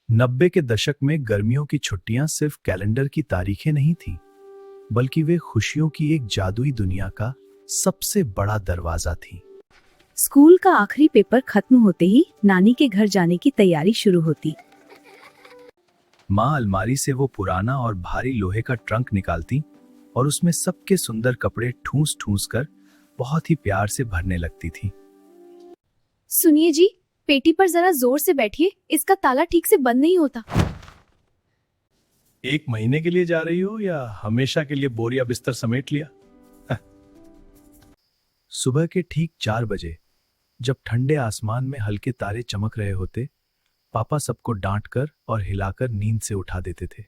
90 के दशक में गर्मियों की छुट्टियां सिर्फ कैलेंडर की तारीखें नहीं थीं, बल्कि वे खुशियों की एक जादुई दुनिया का सबसे बड़ा दरवाजा थी। स्कूल का आखिरी पेपर खत्म होते ही नानी के घर जाने की तैयारी शुरू होती। माँ अलमारी से वो पुराना और भारी लोहे का ट्रंक निकालती और उसमें सबके सुंदर कपड़े ठूंस ठूंस कर बहुत ही प्यार से भरने लगती थी। सुनिए जी, पेटी पर जरा जोर से बैठिए, इसका ताला ठीक से बंद नहीं होता। 1 महीने के लिए जा रही हो या हमेशा के लिए बोरिया बिस्तर समेट लिया? सुबह के ठीक 4 बजे जब ठंडे आसमान में हल्के तारे चमक रहे होते, पापा सबको डांटकर और हिलाकर नींद से उठा देते थे।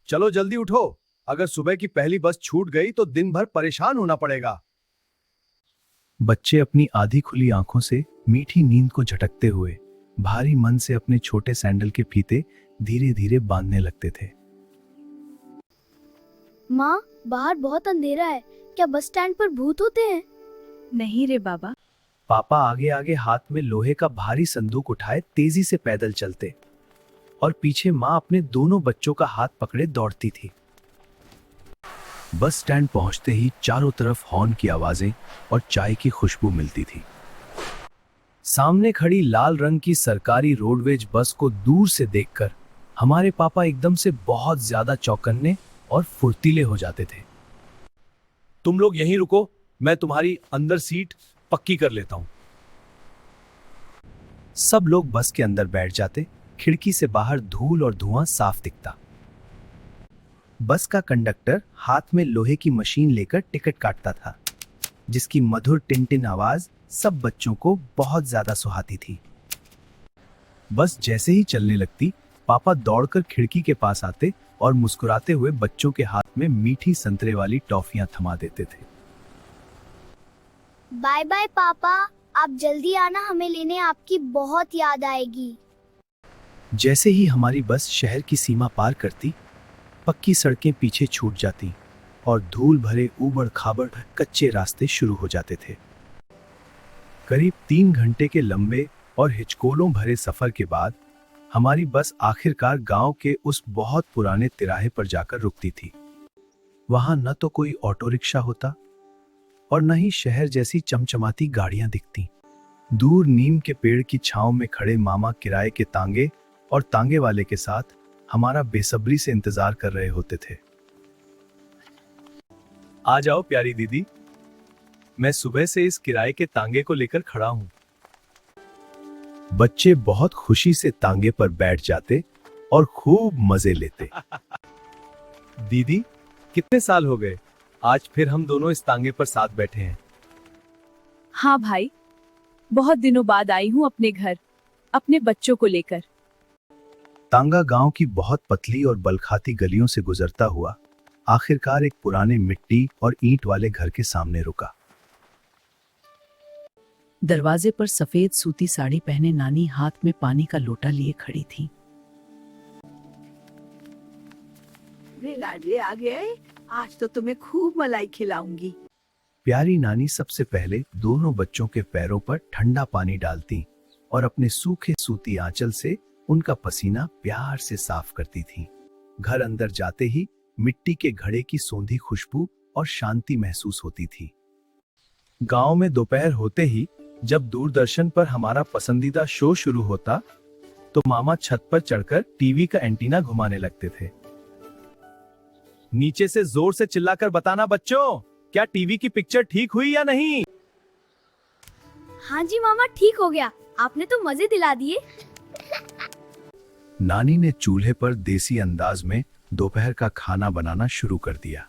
चलो जल्दी उठो, अगर सुबह की पहली बस छूट गई तो दिन भर परेशान होना पड़ेगा। बच्चे अपनी आधी खुली आंखों से मीठी नींद को झटकते हुए भारी मन से अपने छोटे सैंडल के फीते धीरे धीरे बांधने लगते थे। माँ, बाहर बहुत अंधेरा है, क्या बस स्टैंड पर भूत होते हैं? नहीं रे बाबा। पापा आगे आगे हाथ में लोहे का भारी संदूक उठाए तेजी से पैदल चलते और पीछे माँ अपने दोनों बच्चों का हाथ पकड़े दौड़ती थी। बस स्टैंड पहुंचते ही चारों तरफ हॉर्न की आवाजें और चाय की खुशबू मिलती थी। सामने खड़ी लाल रंग की सरकारी रोडवेज बस को दूर से देखकर हमारे पापा एकदम से बहुत ज्यादा चौकन्ने और फुर्तीले हो जाते थे। तुम लोग यहीं रुको, मैं तुम्हारी अंदर सीट पक्की कर लेता हूं। सब लोग बस के अंदर बैठ जाते। खिड़की से बाहर धूल और धुआं साफ दिखता। बस का कंडक्टर हाथ में लोहे की मशीन लेकर टिकट काटता था, जिसकी मधुर टिन-टिन आवाज सब बच्चों को बहुत ज्यादा सुहाती थी। बस जैसे ही चलने लगती, पापा दौड़कर खिड़की के पास आते और मुस्कुराते हुए बच्चों के हाथ में मीठी संतरे वाली टॉफियां थमा देते थे। बाय बाय पापा, आप जल्दी आना, हमें लेने आपकी बहुत याद आएगी। जैसे ही हमारी बस शहर की सीमा पार करती, पक्की सड़कें पीछे छूट जाती और धूल भरे ऊबड़ खाबड़ कच्चे रास्ते शुरू हो जाते थे। करीब 3 घंटे के लंबे और हिचकोलों भरे सफर के बाद हमारी बस आखिरकार गांव के उस बहुत पुराने तिराहे पर जाकर रुकती थी। वहां न तो कोई ऑटो रिक्शा होता और न ही शहर जैसी चमचमाती गाड़ियां दिखती। दूर नीम के पेड़ की छांव में खड़े मामा किराए के तांगे और तांगे वाले के साथ हमारा बेसब्री से इंतजार कर रहे होते थे। आ जाओ प्यारी दीदी, मैं सुबह से इस किराए के तांगे को लेकर खड़ा हूं। बच्चे बहुत खुशी से तांगे पर बैठ जाते और खूब मजे लेते। दीदी, कितने साल हो गए, आज फिर हम दोनों इस तांगे पर साथ बैठे हैं। हाँ भाई, बहुत दिनों बाद आई हूँ अपने घर, अपने बच्चों को लेकर। तांगा गांव की बहुत पतली और बलखाती गलियों से गुजरता हुआ आखिरकार एक पुराने मिट्टी और ईंट वाले घर के सामने रुका। दरवाजे पर सफेद सूती साड़ी पहने नानी हाथ में पानी का लोटा लिए खड़ी थी। रे लाडले आ गए, आज तो तुम्हें खूब मलाई खिलाऊंगी। प्यारी नानी सबसे पहले दोनों बच्चों के पैरों पर ठंडा पानी डालती और अपने सूखे सूती आंचल से उनका पसीना प्यार से साफ करती थी। घर अंदर जाते ही मिट्टी के घड़े की सोंधी खुशबू और शांति महसूस होती थी। गांव में दोपहर होते ही जब दूरदर्शन पर हमारा पसंदीदा शो शुरू होता, तो मामा छत पर चढ़कर टीवी का एंटीना घुमाने लगते थे। नीचे से जोर से चिल्लाकर बताना बच्चों, क्या टीवी की पिक्चर ठीक हुई या नहीं? हाँ जी मामा, ठीक हो गया, आपने तो मजे दिला दिए। नानी ने चूल्हे पर देसी अंदाज में दोपहर का खाना बनाना शुरू कर दिया।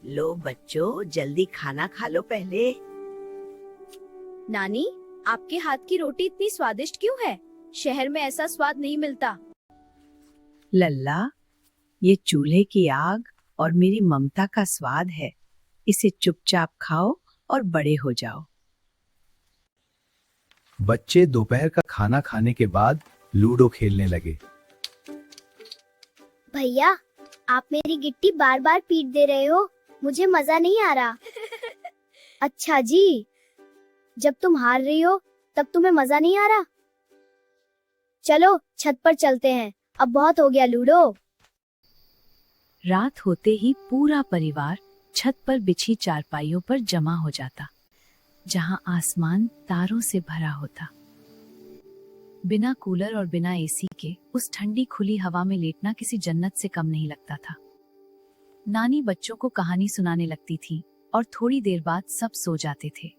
लो बच्चों, जल्दी खाना खा लो पहले। नानी, आपके हाथ की रोटी इतनी स्वादिष्ट क्यों है? शहर में ऐसा स्वाद नहीं मिलता। लल्ला, ये चूल्हे की आग और मेरी ममता का स्वाद है। इसे चुपचाप खाओ और बड़े हो जाओ। बच्चे दोपहर का खाना खाने के बाद लूडो खेलने लगे। भैया, आप मेरी गिट्टी बार बार पीट दे रहे हो, मुझे मजा नहीं आ रहा। अच्छा जी, जब तुम हार रही हो तब तुम्हें मजा नहीं आ रहा? चलो छत पर चलते हैं, अब बहुत हो गया लूडो। रात होते ही पूरा परिवार छत पर बिछी चारपाइयों पर जमा हो जाता, जहां आसमान तारों से भरा होता। बिना कूलर और बिना एसी के उस ठंडी खुली हवा में लेटना किसी जन्नत से कम नहीं लगता था। नानी बच्चों को कहानी सुनाने लगती थी और थोड़ी देर बाद सब सो जाते थे।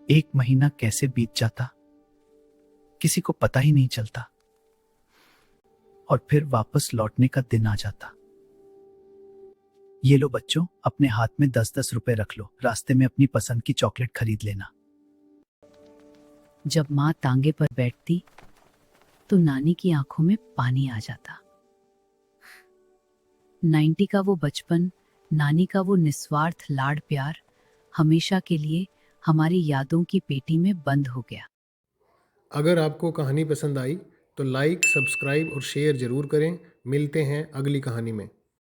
एक महीना कैसे बीत जाता किसी को पता ही नहीं चलता, और फिर वापस लौटने का दिन आ जाता। ये लो बच्चों, अपने हाथ में 10-10 रुपए रख लो, रास्ते में अपनी पसंद की चॉकलेट खरीद लेना। जब माँ तांगे पर बैठती तो नानी की आंखों में पानी आ जाता। 90 का वो बचपन, नानी का वो निस्वार्थ लाड प्यार हमेशा के लिए हमारी यादों की पेटी में बंद हो गया। अगर आपको कहानी पसंद आई तो लाइक, सब्सक्राइब और शेयर जरूर करें। मिलते हैं अगली कहानी में।